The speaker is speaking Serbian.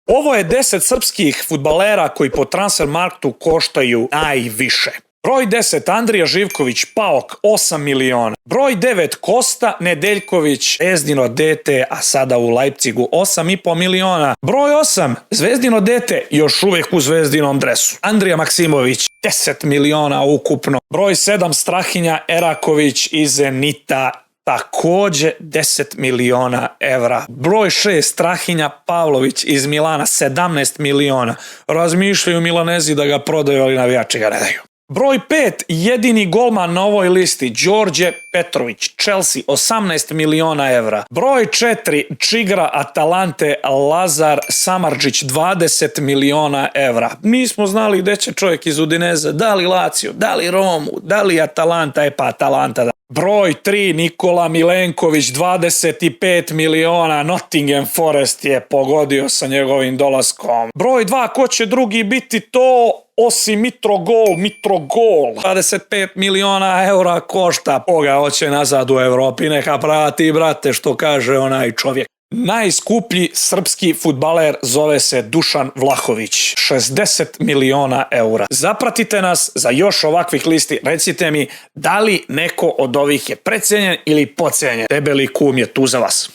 Ovo je 10 srpskih fudbalera koji po Transfermarktu koštaju najviše. Broj 10 Andrija Živković, Paok, 8 miliona. Broj 9 Kosta Nedeljković, Zvezdino dete, a sada u Leipzigu, 8,5 miliona. Broj 8 Zvezdino dete, još uvijek u Zvezdinom dresu, Andrija Maksimović, 10 miliona ukupno. Broj 7 Strahinja Eraković iz Zenita, takođe 10 miliona evra. Broj 6 Strahinja Pavlović iz Milana, 17 miliona. Razmišljaju Milanezi da ga prodaju, ali navijači ga ne daju. Broj 5, jedini golman na ovoj listi, Đorđe Petrović, Chelsea, 18 miliona evra. Broj 4, Čigra Atalante, Lazar Samardžić, 20 miliona evra. Nismo znali gde će čovjek iz Udineze, da li Lazio, da li Romu, da li Atalanta, pa Atalanta. Broj 3, Nikola Milenković, 25 miliona, Nottingham Forest je pogodio sa njegovim dolaskom. Broj 2, ko će drugi biti to osim Mitrogol, 25 miliona eura košta. Koga hoće nazad u Evropi, neka prati, brate, što kaže onaj čovjek. Najskuplji srpski fudbaler zove se Dušan Vlahović, 60 miliona eura. Zapratite nas za još ovakvih listi, recite mi da li neko od ovih je precijenjen ili podcijenjen. Debeli kum je tu za vas.